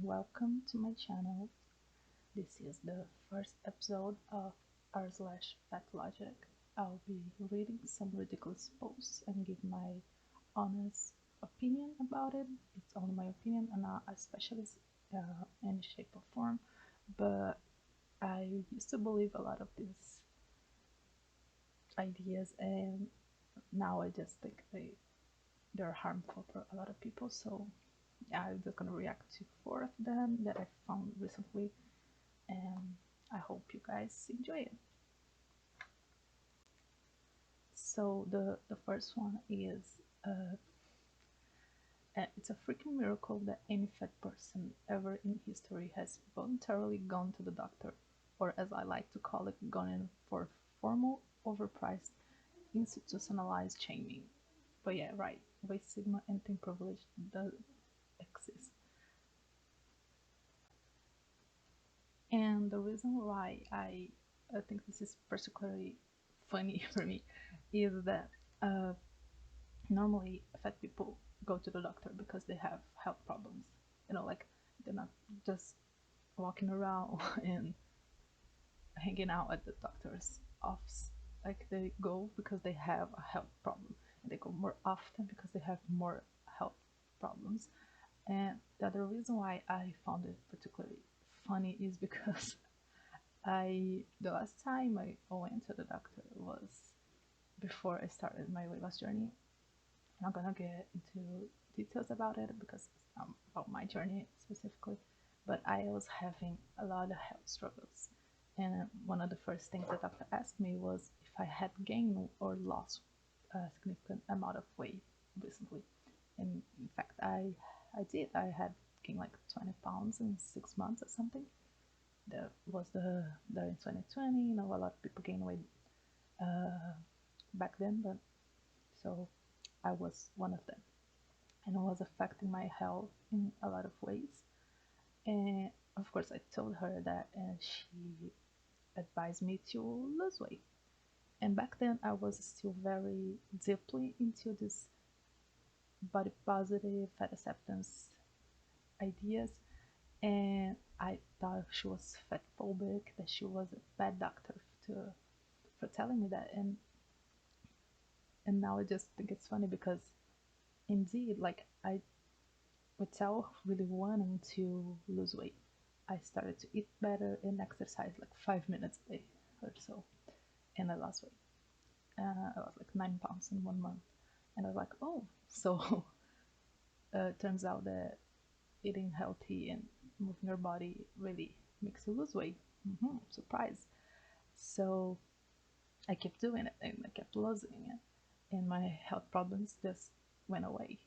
welcome to my channel. This is the first episode of r/Fatlogic. I'll be reading some ridiculous posts and give my honest opinion about it. It's only my opinion. I'm not a specialist in any shape or form, but I used to believe a lot of these ideas, and now I just think they're harmful for a lot of people. So yeah, I'm just gonna react to four of them that I found recently, and I hope you guys enjoy it. So the first one is it's a freaking miracle that any fat person ever in history has voluntarily gone to the doctor, or as I like to call it, gone in for formal, overpriced, institutionalized shaming. But yeah, right, white sigma and thin privilege does exist. And the reason why I think this is particularly funny for me is that uh, normally fat people go to the doctor because they have health problems. Like they're not just walking around and hanging out at the doctor's office. Like they go because they have a health problem, and they go more often because they have more health problems. And the other reason why I found it particularly funny is because the last time I went to the doctor was before I started my weight loss journey. I'm not gonna get into details about it because it's about my journey specifically, but I was having a lot of health struggles. And one of the first things the doctor asked me was if I had gained or lost a significant amount of weight recently. And in fact, I did. I had gained like 20 pounds in 6 months or something. That was there in 2020. A lot of people gain weight back then, but so I was one of them, and it was affecting my health in a lot of ways. And of course, I told her that, and she advised me to lose weight. And back then, I was still very deeply into this body positive, fat acceptance ideas, and I thought she was fat phobic, that she was a bad doctor to for telling me that. And now I just think it's funny because indeed, like I without really wanting to lose weight, I started to eat better and exercise like 5 minutes a day or so, and I lost weight. I lost like 9 pounds in 1 month, and I was like, oh, so turns out that eating healthy and moving your body really makes you lose weight. Surprise! So I kept doing it, and I kept losing it, and my health problems just went away.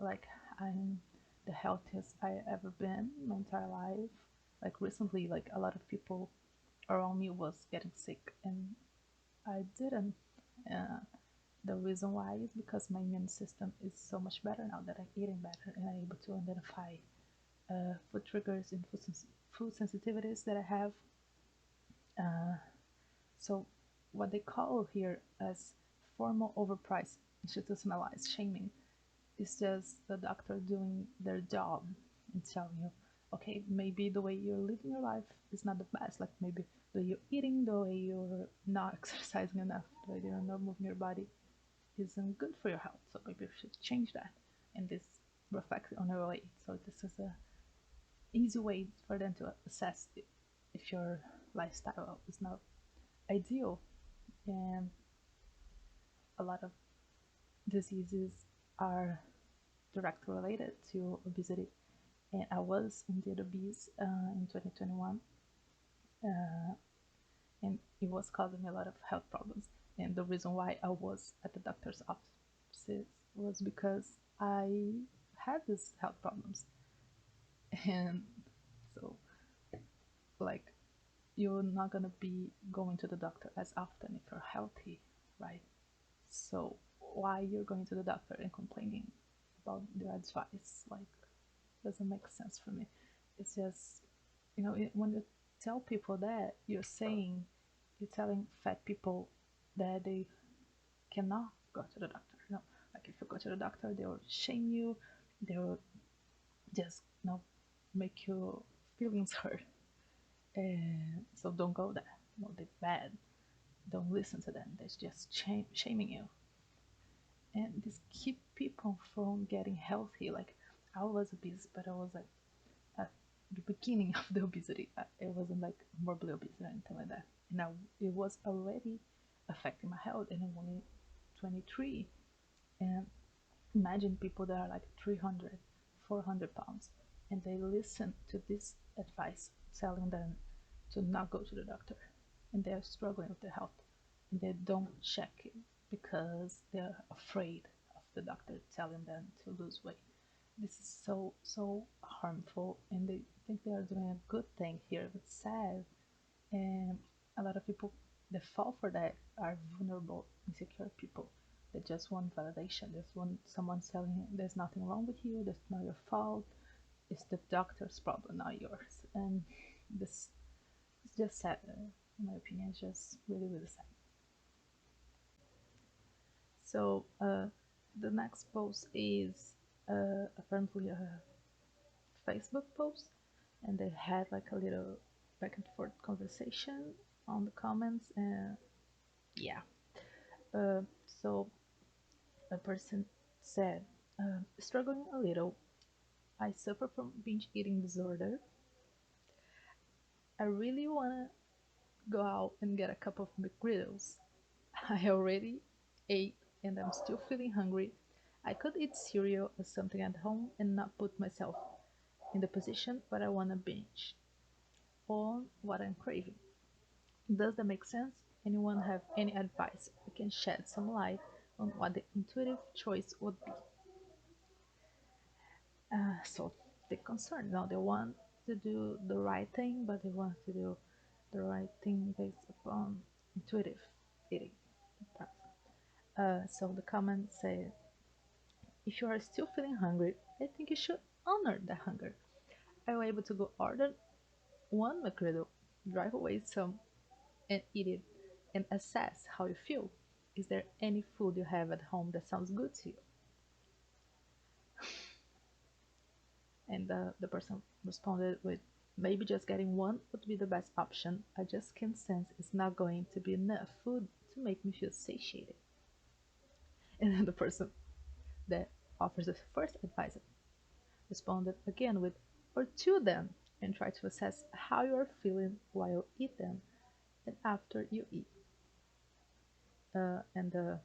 Like I'm the healthiest I ever been my entire life. Like recently, like a lot of people around me was getting sick, and I didn't. Uh, the reason why is because my immune system is so much better now that I'm eating better, and I'm able to identify food triggers and food sensitivities that I have. Uh, So what they call here as formal overpriced institutionalized shaming is just the doctor doing their job and telling you, okay, maybe the way you're living your life is not the best. Like maybe the way you're eating, the way you're not exercising enough, the way you're not moving your body isn't good for your health. So maybe you should change that. And this reflects on your weight. So this is a easy way for them to assess if your lifestyle is not ideal. And a lot of diseases are directly related to obesity. And I was indeed obese in 2021, uh, and it was causing me a lot of health problems. And the reason why I was at the doctor's office was because I had these health problems. And so, like, you're not gonna be going to the doctor as often if you're healthy, right? So why you're going to the doctor and complaining about their advice, like, doesn't make sense for me. It's just, when you tell people that, you're telling fat people that they cannot go to the doctor. Like if you go to the doctor, they will shame you. They will just, make your feelings hurt. And so don't go there. No, they're bad. Don't listen to them. They're just shaming you. And this keep people from getting healthy. Like I was obese, but I was like at the beginning of the obesity. It wasn't like morbidly obese or anything like that. And now it was already affecting my health, and I'm only 23. And imagine people that are like 300, 400 pounds, and they listen to this advice telling them to not go to the doctor, and they're struggling with their health, and they don't check it because they're afraid of the doctor telling them to lose weight. This is so harmful, and they think they are doing a good thing here, but sad. And a lot of people that fall for that are vulnerable, insecure people that just want validation. Just want someone telling you there's nothing wrong with you, that's not your fault, it's the doctor's problem, not yours. And this is just sad. In my opinion, it's just really sad. So the next post is apparently a Facebook post, and they had like a little back and forth conversation on the comments, and yeah. So a person said, struggling a little. I suffer from binge eating disorder. I really wanna go out and get a cup of McGriddles. I already ate and I'm still feeling hungry. I could eat cereal or something at home and not put myself in the position where I wanna binge on what I'm craving. Does that make sense? Anyone have any advice that can shed some light on what the intuitive choice would be? So the concern now they want to do the right thing, but they want to do the right thing based upon intuitive eating. So the comment said, if you are still feeling hungry, I think you should honor the hunger. Are you able to go order one McGriddle, drive away some, and eat it, and assess how you feel? Is there any food you have at home that sounds good to you? And the person responded with, maybe just getting one would be the best option. I just can't sense it's not going to be enough food to make me feel satiated. And then the person that offers the first advice responded again with, or two then, and try to assess how you are feeling while you eat them and after you eat. And the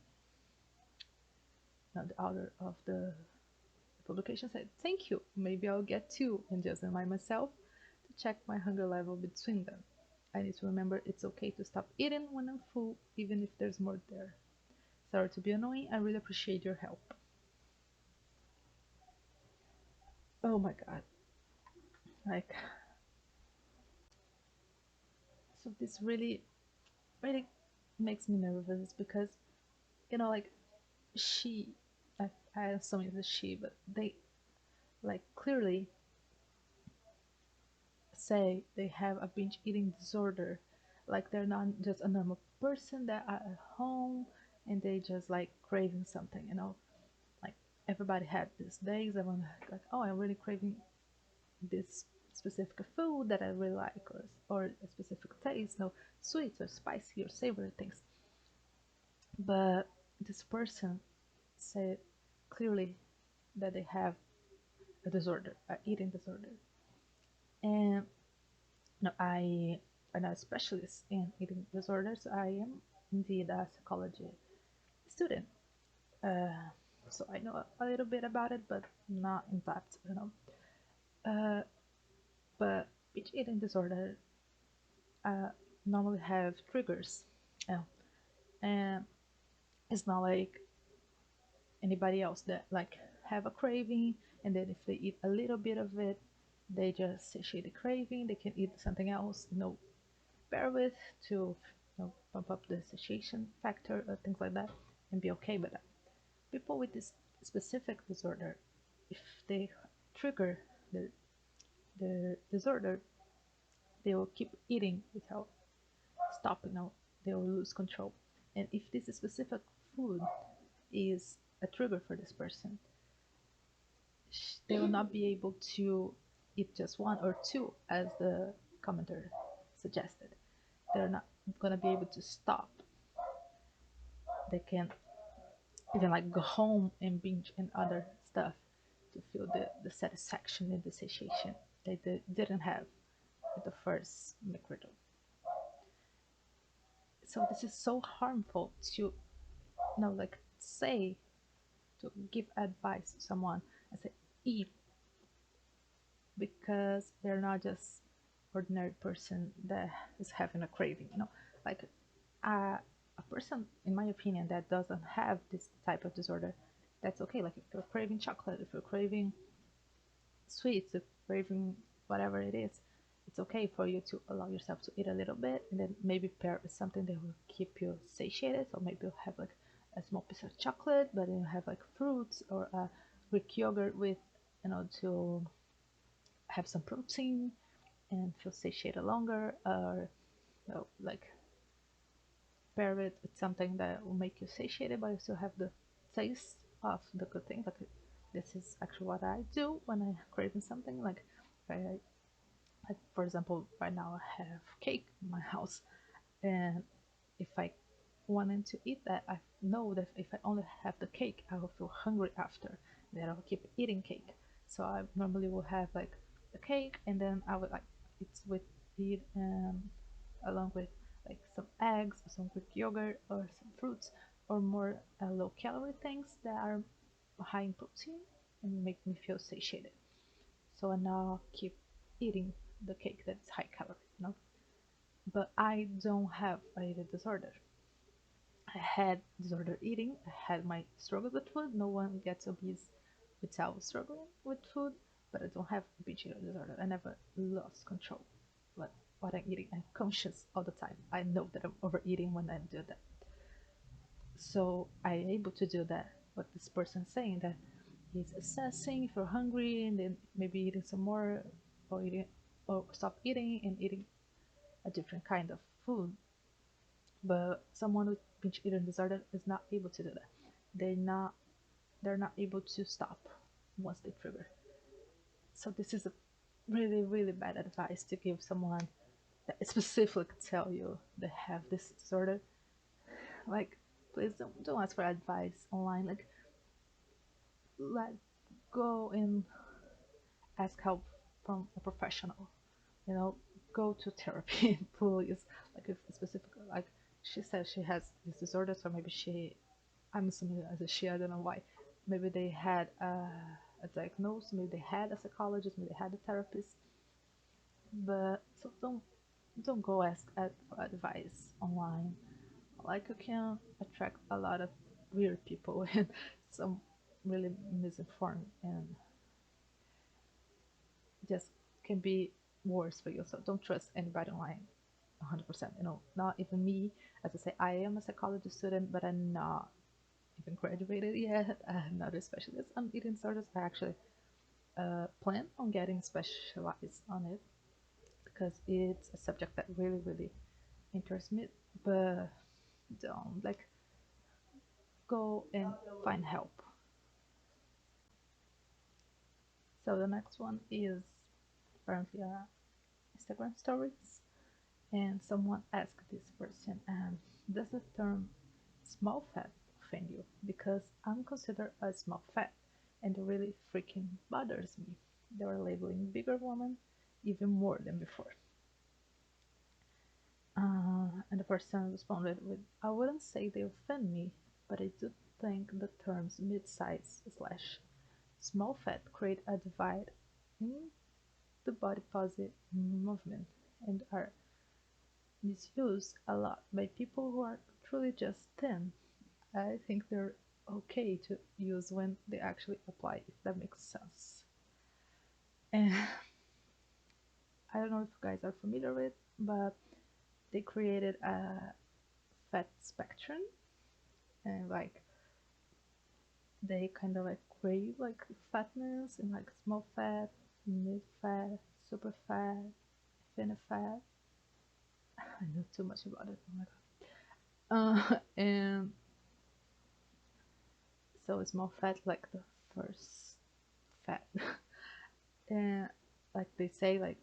author of the publication said, thank you, maybe I'll get two and just remind myself to check my hunger level between them. I need to remember it's okay to stop eating when I'm full, even if there's more there. Sorry to be annoying, I really appreciate your help. Oh my god. Like, so this really makes me nervous because, like, she, I assume it's a she, but they, like, clearly say they have a binge eating disorder. Like, they're not just a normal person that are at home and they just like craving something. Like, everybody had these days, everyone like, oh, I'm really craving this specific food that I really like, or a specific taste, no, sweet or spicy or savory things. But this person said clearly that they have a disorder, an eating disorder. And no, I'm not a specialist in eating disorders. I am indeed a psychology student. Uh, so I know a little bit about it, but not in depth. Uh, but each eating disorder uh, normally have triggers. Uh, and it's not like anybody else that like have a craving, and then if they eat a little bit of it, they just satiate the craving. They can eat something else, bear with, to pump up the satiation factor or things like that, and be okay with that. People with this specific disorder, if they trigger the disorder, they will keep eating without stopping. They will lose control. And if this specific food is a trigger for this person, they will not be able to eat just one or two, as the commenter suggested. They're not gonna be able to stop. They can even like go home and binge and other stuff to feel the satisfaction and the satiation they didn't have with the first microdose. So this is so harmful to like say, to give advice to someone and say eat, because they're not just ordinary person that is having a craving, like a person, in my opinion, that doesn't have this type of disorder, that's okay. Like if you're craving chocolate, if you're craving sweets, if you're craving whatever it is, it's okay for you to allow yourself to eat a little bit, and then maybe pair with something that will keep you satiated. So maybe you'll have like a small piece of chocolate, but then you have like fruits or a Greek yogurt with, to have some protein and feel satiated longer, or like pair it with something that will make you satiated, but you still have the taste of the good things. Like this is actually what I do when I craving something. Like for example, right now I have cake in my house, and if I wanted to eat that, I know that if I only have the cake, I will feel hungry after. Then I'll keep eating cake. So I normally will have like the cake, and then I would like it's with eat along with like some eggs or some Greek yogurt or some fruits, or more low calorie things that are high in protein and make me feel satiated. So I now keep eating the cake that's high calorie. But I don't have a eating disorder. I had disordered eating. I had my struggle with food. No one gets obese without struggling with food, but I don't have binge eating disorder. I never lost control. Like what I'm eating, I'm conscious all the time. I know that I'm overeating when I do that. So I'm able to do that. What this person saying, that he's assessing if you're hungry and then maybe eating some more, or eating, or stop eating and eating a different kind of food. But someone with binge eating disorder is not able to do that. They're not able to stop once they trigger. So this is a really, really bad advice to give someone that specifically tell you they have this disorder. Like, please don't ask for advice online. Like, let go and ask help from a professional. You know, go to therapy, please. Like, if specifically, like she says she has this disorder, so maybe I'm assuming as a she, I don't know why. Maybe they had a diagnosis, maybe they had a psychologist, maybe they had a therapist. But so don't go ask for advice online. Like you can attract a lot of weird people and some really misinformed, and just can be worse for you. So don't trust anybody online 100%. Not even me. As I say, I am a psychology student, but I'm not even graduated yet. I'm not a specialist on eating disorders. I actually plan on getting specialized on it, because it's a subject that really, really interests me. But don't like go and find help. So the next one is apparently Instagram stories, and someone asked this person, does the term small fat offend you? Because I'm considered a small fat, and it really freaking bothers me. They were labeling bigger women even more than before. And the person responded with, I wouldn't say they offend me, but I do think the terms mid-size slash small fat create a divide in the body positive movement, and are misused a lot by people who are truly just thin. I think they're okay to use when they actually apply, if that makes sense. And I don't know if you guys are familiar with, but they created a fat spectrum, and like they kind of like grade like fatness and like small fat, mid fat, super fat, thin fat. I know too much about it. Oh my god. And so small fat like the first fat. And like they say, like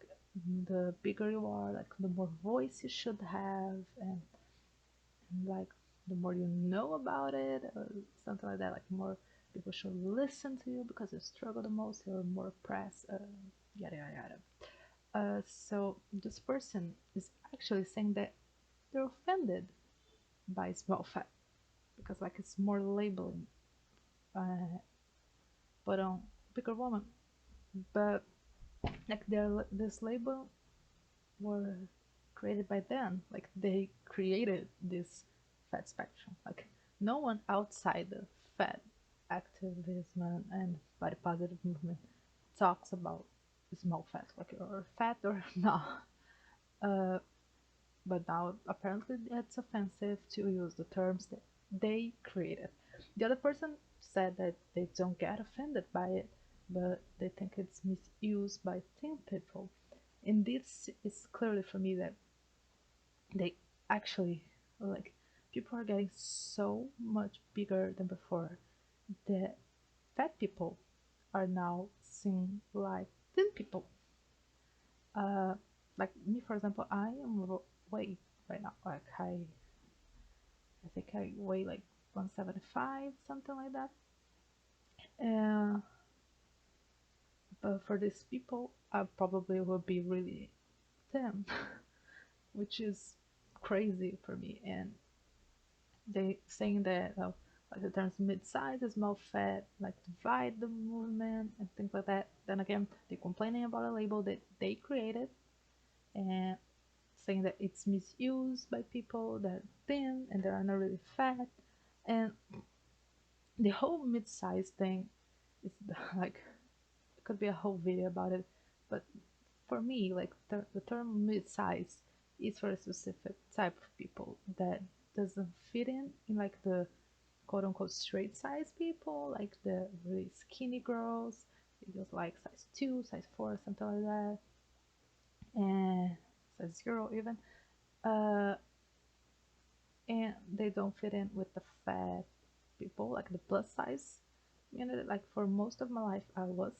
the bigger you are, like the more voice you should have, and like the more you know about it, or something like that. Like more people should listen to you because you struggle the most, you're more oppressed, yada yada yada. So this person is actually saying that they're offended by small fat because like it's more labeling, uh, but on bigger woman. But like this label were created by them. Like they created this fat spectrum. Like no one outside the fat activism and body positive movement talks about small fat, like or fat or not. Uh, but now apparently it's offensive to use the terms that they created. The other person said that they don't get offended by it, but they think it's misused by thin people. And this is clearly for me that they actually, like, people are getting so much bigger than before that fat people are now seen like thin people. Uh, like me, for example, I am weight right now. Like I think I weigh like 175, something like that. Uh, but for these people, I probably will be really thin, which is crazy for me. And they saying that like the terms mid-size, small fat, like divide the movement and things like that. Then again, they're complaining about a label that they created and saying that it's misused by people that are thin and they are not really fat. And the whole mid-size thing is like it could be a whole video about it, but for me, like the term mid-size is for a specific type of people that doesn't fit in like the quote unquote straight size people, like the really skinny girls. It was like size 2, size 4, something like that, and size 0 even. Uh, and they don't fit in with the fat people, like the plus size. You know, like for most of my life, I was,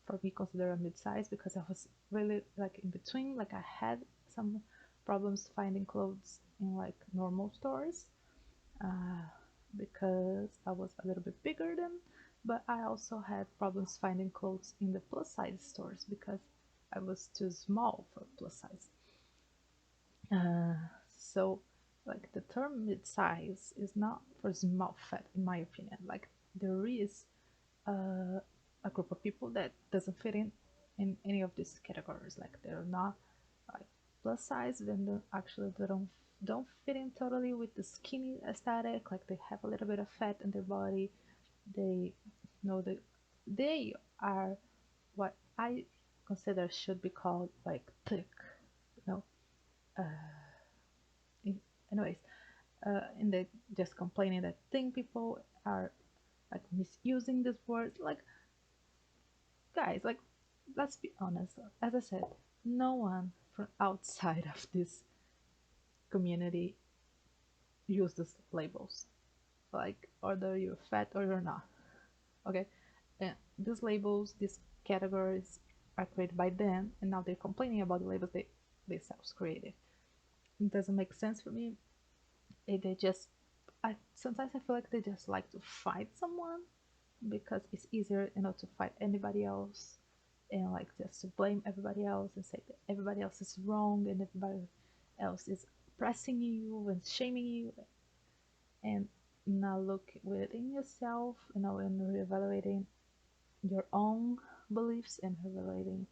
for me, considered a mid size because I was really like in between. Like I had some problems finding clothes in like normal stores, uh, because I was a little bit bigger than, but I also had problems finding clothes in the plus size stores because I was too small for plus size. Uh, so, like the term mid size is not for small fat, in my opinion. Like there is a group of people that doesn't fit in any of these categories. Like they're not like plus size, then they don't fit in totally with the skinny aesthetic. Like they have a little bit of fat in their body. They know that they are what I consider should be called like thick. You know. Anyways, and they just complaining that thin people are like misusing this word. Like guys, like let's be honest. As I said, no one from outside of this community uses labels. Like either you're fat or you're not. Okay, and these labels, these categories are created by them, and now they're complaining about the labels they themselves created. It doesn't make sense for me. They just, I sometimes I feel like they just like to fight someone because it's easier, to fight anybody else and like just to blame everybody else and say that everybody else is wrong and everybody else is oppressing you and shaming you, and now look within yourself, and reevaluating your own beliefs and reevaluating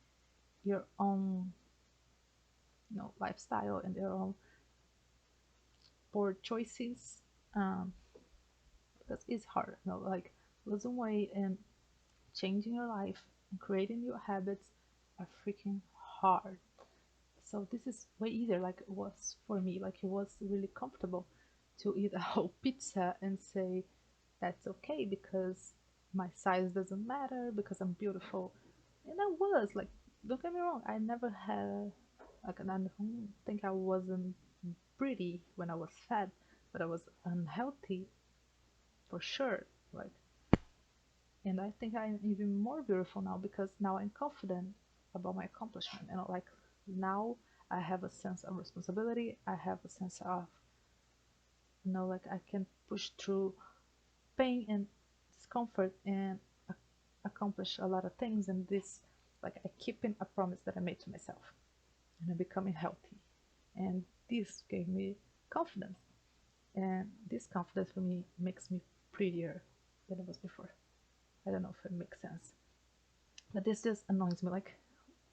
your own, lifestyle and your own poor choices, um, because it's hard, like losing weight and changing your life and creating new habits are freaking hard. So this is way easier, like it was for me. Like it was really comfortable to eat a whole pizza and say that's okay because my size doesn't matter because I'm beautiful. And I was like, don't get me wrong, I never had like, and I don't think I wasn't pretty when I was fat, but I was unhealthy for sure. Like, and I think I'm even more beautiful now because now I'm confident. about my accomplishment. And like now I have a sense of responsibility. I have a sense of, like I can push through pain and discomfort and accomplish a lot of things. And this, like, I keeping a promise that I made to myself, and I'm becoming healthy. And this gave me confidence. And this confidence for me makes me prettier than it was before. I don't know if it makes sense. But this just annoys me. Like,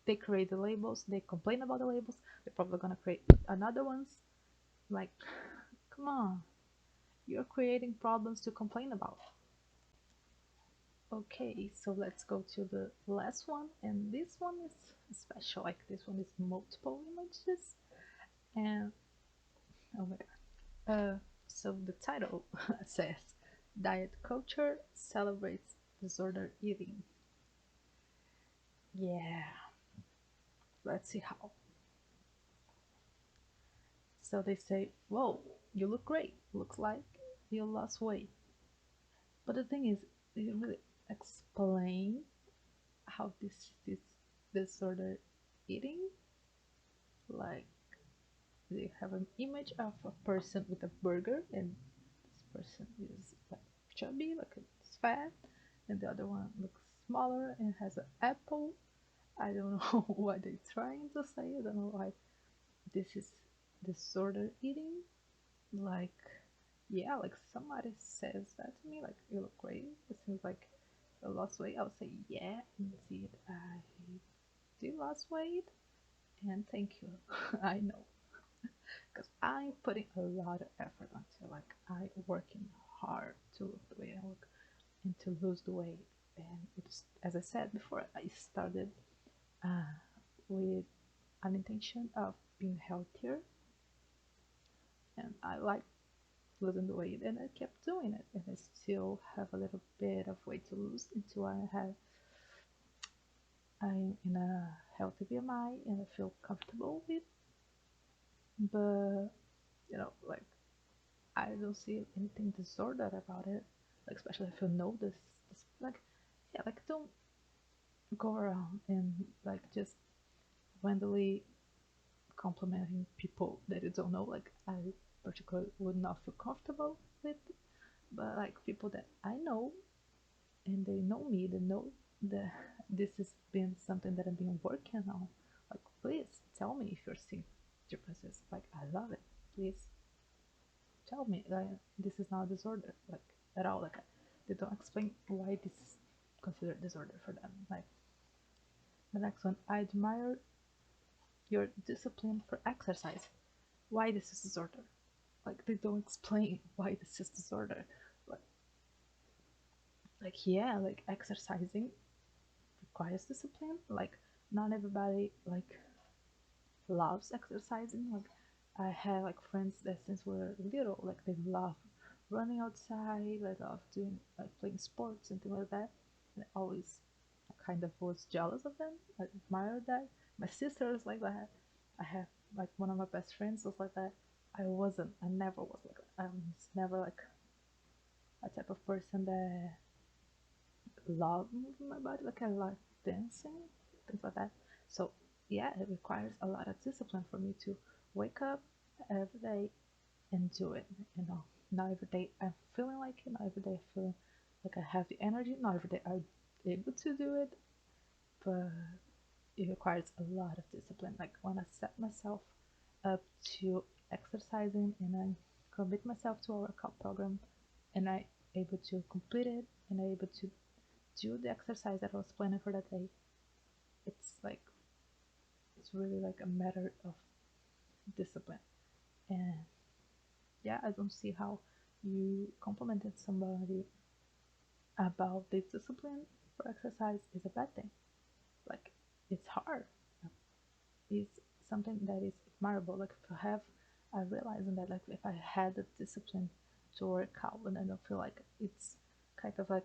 they create the labels, they complain about the labels, they're probably gonna create another ones. Like, come on, you're creating problems to complain about. Okay, so let's go to the last one, and this one is special. Like, this one is multiple images, and oh my god. So the title says Diet Culture Celebrates Disorder Eating. Yeah, let's see how. So they say, whoa, you look great. Looks like you lost weight. But the thing is, they didn't really explain how this is disorder eating. Like, they have an image of a person with a burger, and this person is like chubby, like it's fat, and the other one looks smaller and has an apple. I don't know what they're trying to say. I don't know why this is disorder eating. Like, yeah, like somebody says that to me, like, you look great. It seems like I lost weight. I would say, yeah, indeed, I did lose weight, and thank you. I know, because I'm putting a lot of effort onto, like, I working hard to look the way I look and to lose the weight. And it's, as I said before, I started uh, with an intention of being healthier, and I like losing the weight, and I kept doing it, and I still have a little bit of weight to lose until I'm in a healthy BMI and I feel comfortable with. But like, I don't see anything disordered about it. Like, especially if you know this, like, yeah, like, don't go around and like just randomly complimenting people that you don't know. Like, I particularly would not feel comfortable with, but like people that I know and they know me, they know that this has been something that I've been working on. Like, please tell me if you're seeing differences. Like, I love it. Please tell me. Like, this is not a disorder, like, at all. Like, they don't explain why this is considered disorder for them. Like, the next one, I admire your discipline for exercise. Why this is disorder? Like, they don't explain why this is disorder. Like, yeah, like exercising requires discipline. Like, not everybody like loves exercising. Like, I have like friends that since we're little, like they love running outside, they love doing like playing sports and things like that. And I always kind of was jealous of them. I admired that. My sister is like that. I have like one of my best friends was like that. I wasn't. I never was like that. I was never like a type of person that love moving my body. Like, I like dancing, things like that. So yeah, it requires a lot of discipline for me to wake up every day and do it. Not every day I'm feeling like it. Not every day I feel like I have the energy. Not every day I'm able to do it, but it requires a lot of discipline. Like, when I set myself up to exercising and I commit myself to a workout program and I able to complete it and I able to do the exercise that I was planning for that day, it's like, it's really like a matter of discipline. And yeah, I don't see how you complimented somebody about this discipline for exercise is a bad thing. Like, it's hard. It's something that is admirable. Like, if I have, I realizing that, like, if I had the discipline to work out, and I don't feel like it's kind of like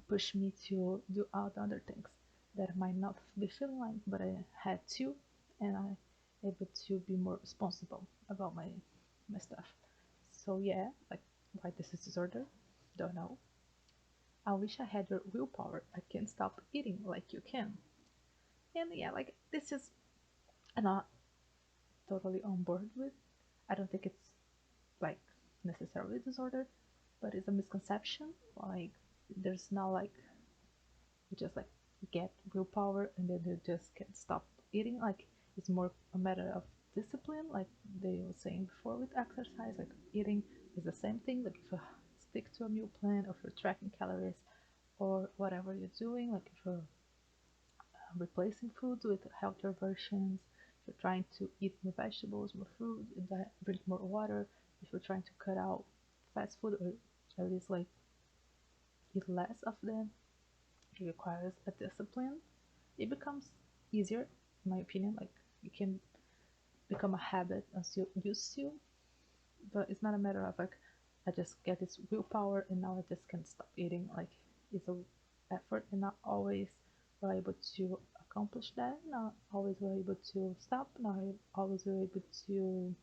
push me to do all the other things that I might not be feeling like, but I had to, and I able to be more responsible about my stuff. So yeah, like, why this is disorder? Don't know. I wish I had your willpower. I can't stop eating like you can. And yeah, like this is I'm not totally on board with. I don't think it's like necessarily disorder, but it's a misconception. Like there's not like you just like get willpower and then you just can't stop eating. Like it's more a matter of discipline, like they were saying before with exercise. Like eating is the same thing. Like if you stick to a meal plan, or if you're tracking calories, or whatever you're doing, like if you're replacing foods with healthier versions, if you're trying to eat more vegetables, more fruit, drink more water, if you're trying to cut out fast food, or at least like eat less of them, it requires a discipline. It becomes easier, in my opinion. Like it can become a habit as you used to, but it's not a matter of like I just get this willpower and now I just can't stop eating. Like it's a effort, and not always we're able to accomplish that. Not always we're able to stop. Not always we're able to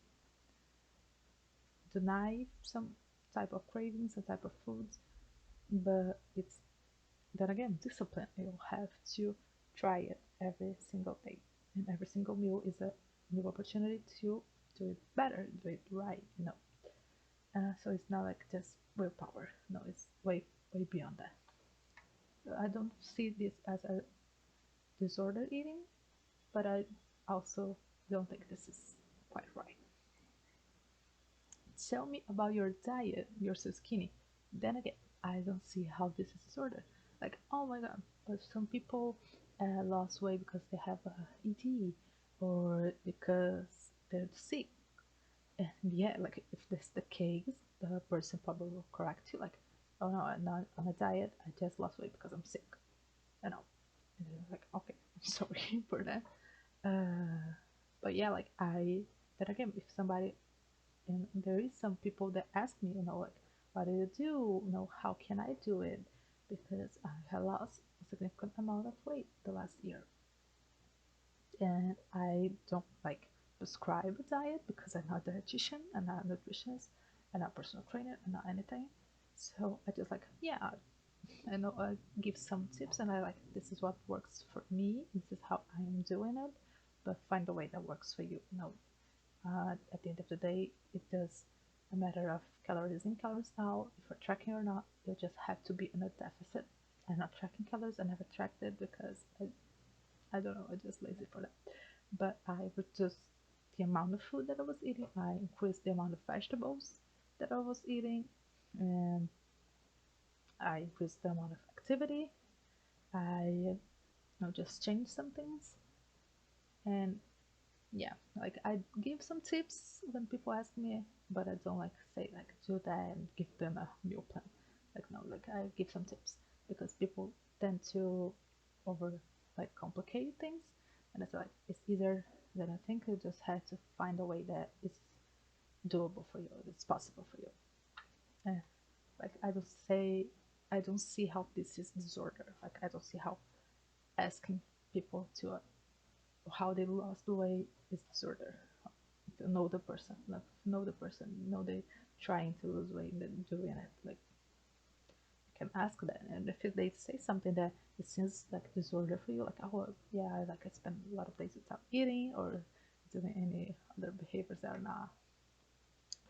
deny some type of cravings, some type of foods. But it's then again discipline. You'll have to try it every single day, and every single meal is a new opportunity to do it better, do it right. So it's not like just willpower. No, it's way beyond that. I don't see this as a disorder eating, but I also don't think this is quite right. Tell me about your diet. You're so skinny. Then again, I don't see how this is disorder. Like, oh my god, but some people lost weight because they have a ED, or because they're sick. And yeah, like if this is the case, the person probably will correct you. Like, oh no, I'm not on a diet. I just lost weight because I'm sick. I know. And they're like, okay, I'm sorry for that. Uh, but yeah, like then again, if somebody, and there is some people that ask me, like, what do you do? How can I do it? Because I have lost a significant amount of weight the last year, and I don't like prescribe a diet because I'm not a dietitian, I'm not a nutritionist, I'm not a personal trainer, I'm not anything. So I just like, yeah, I know I give some tips, and I like this is what works for me. This is how I am doing it, but find a way that works for you. At the end of the day, it does a matter of calories in, calories out. If you're tracking or not, you just have to be in a deficit. I'm not tracking calories. I never tracked it because I don't know. I'm just lazy for that. But I reduced the amount of food that I was eating. I increased the amount of vegetables that I was eating, and I increased the amount of activity. I just changed some things, and yeah, like I give some tips when people ask me, but I don't like say like do that and give them a meal plan. Like no, like I give some tips because people tend to over like complicate things, and it's like it's easier than I think. You just have to find a way that is doable for you, it's possible for you. Uh, like I don't see how this is disorder. Like I don't see how asking people to how they lost the weight is disorder. To know the person, like know the person, know they trying to lose weight and then doing it. Like you can ask that, and if they say something that it seems like disorder for you, like oh yeah, like I spend a lot of days without eating or doing any other behaviors that are not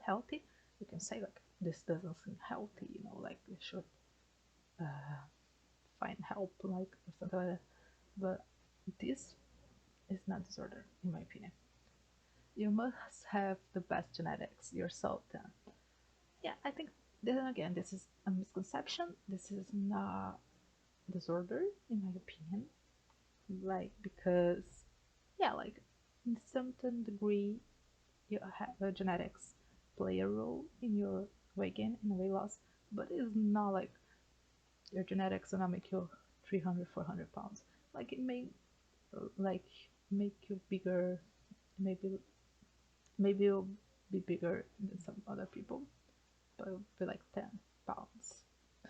healthy, you can say like this doesn't seem healthy. Like you should uh, find help, like or something like that. But this is not disorder, in my opinion. You must have the best genetics. You're so done. Yeah, I think then again, this is a misconception. This is not disorder, in my opinion. Like because yeah, like in certain degree, you have genetics play a role in your weight gain and weight loss, but it's not like your genetics will not make you 300, 400 pounds. Like it may like make you bigger, maybe you'll be bigger than some other people, but it'll be like 10 pounds.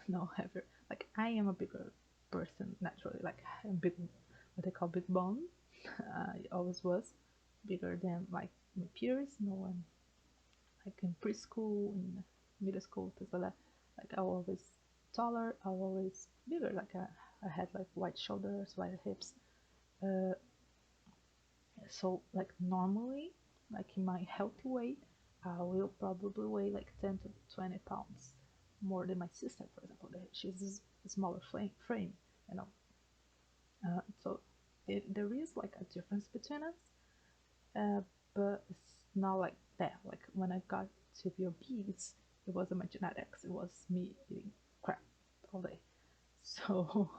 No heavier. Like I am a bigger person naturally. Like I'm big, what they call big bone. I always was bigger than like my peers. No one like in preschool, in middle school, things like that. Like I was always taller. I was always bigger. Like I had like wide shoulders, wide hips, Uh, so like normally, like in my healthy weight, I will probably weigh like 10 to 20 pounds more than my sister, for example. She's a smaller frame, you know. So there is like a difference between us, uh, but it's not like that. Like when I got severe obese, it wasn't my genetics; it was me eating crap all day. So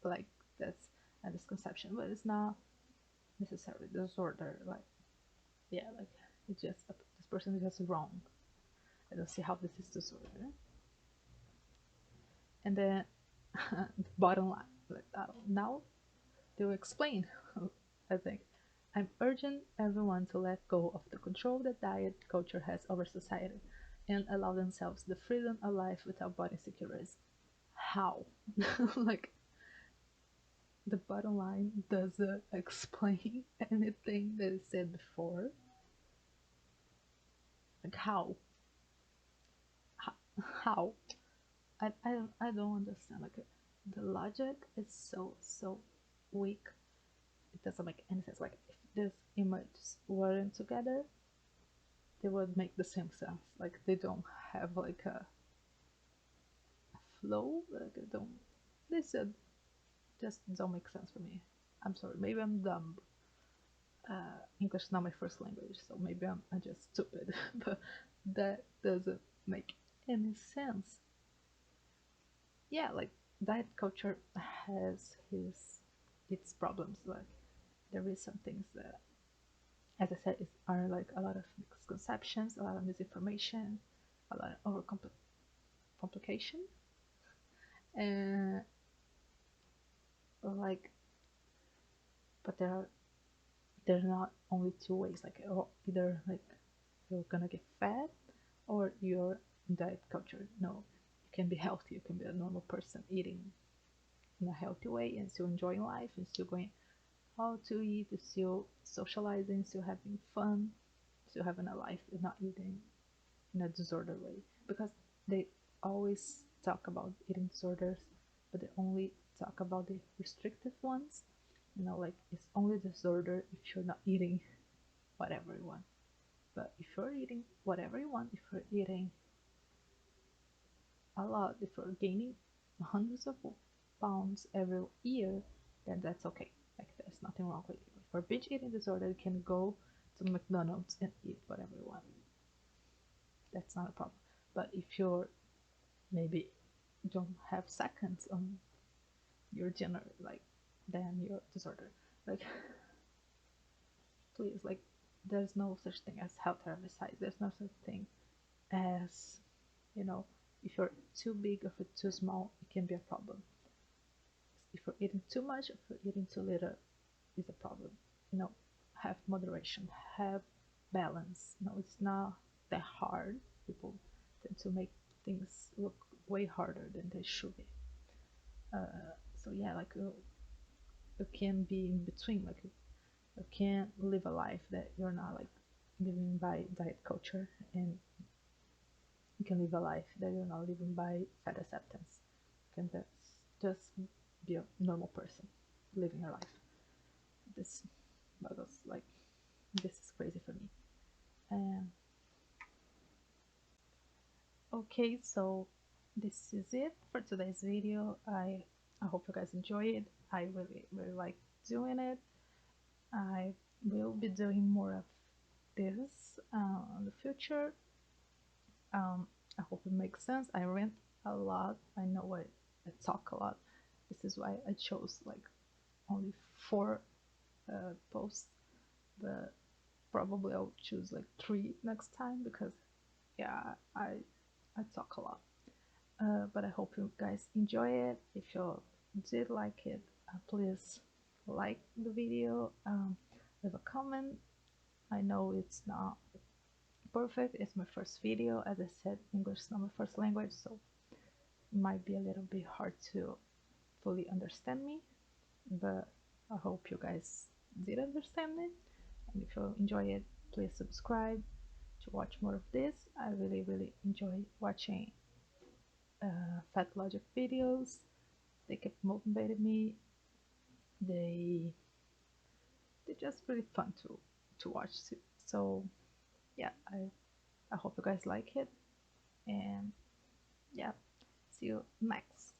like that's a misconception, but it's not necessarily disorder. Like yeah, like it's just this person is just wrong. I don't see how this is disorder. And then the bottom line, like, now to explain, I think I'm urging everyone to let go of the control that diet culture has over society and allow themselves the freedom of life without body insecurities. How? Like the bottom line doesn't explain anything that is said before. Like how? How? I don't understand. Like the logic is so weak. It doesn't make any sense. Like if these images weren't together, they would make the same sense. Like they don't have like a flow. Like they don't. They said just don't make sense for me. I'm sorry. Maybe I'm dumb. English is not my first language, so maybe I'm just stupid. But that doesn't make any sense. Yeah, like diet culture has its problems. Like there is some things that, as I said, are like a lot of misconceptions, a lot of misinformation, a lot of over complication, and like, but there's not only two ways. Like either like you're gonna get fat or you're in diet culture. No, you can be healthy. You can be a normal person eating in a healthy way and still enjoying life and still going out to eat, still socializing, still having fun, still having a life, and not eating in a disordered way, because they always talk about eating disorders, but they only talk about the restrictive ones. Like it's only disorder if you're not eating whatever you want. But if you're eating whatever you want, if you're eating a lot, if you're gaining hundreds of pounds every year, then that's okay. Like there's nothing wrong with you. For binge eating disorder, you can go to McDonald's and eat whatever you want. That's not a problem. But if you're maybe don't have seconds on your dinner, like then you're disorder. Like please, like there's no such thing as health besides. There's no such thing as if you're too big or if you're too small, it can be a problem. If you're eating too much, if you're eating too little, is a problem. Have moderation, have balance. It's not that hard. People tend to make things look way harder than they should be. So yeah, like you can be in between. Like you can live a life that you're not like living by diet culture, and you can live a life that you're not living by fat acceptance. You can just be a normal person living your life. This was like this is crazy for me. And okay, so this is it for today's video. I hope you guys enjoy it. I really like doing it. I will be doing more of this in the future. I hope it makes sense. I rant a lot. I know I talk a lot. This is why I chose like only 4 posts, but probably I'll choose like 3 next time because yeah, I talk a lot. But I hope you guys enjoy it. If you did like it, please like the video, leave a comment. I know it's not perfect. It's my first video. As I said, English is not my first language, so it might be a little bit hard to fully understand me, but I hope you guys did understand it. And if you enjoy it, please subscribe to watch more of this. I really enjoy watching Fatlogic videos. They keep motivating me. They just really fun to watch too. So yeah, I hope you guys like it, and yeah, see you next.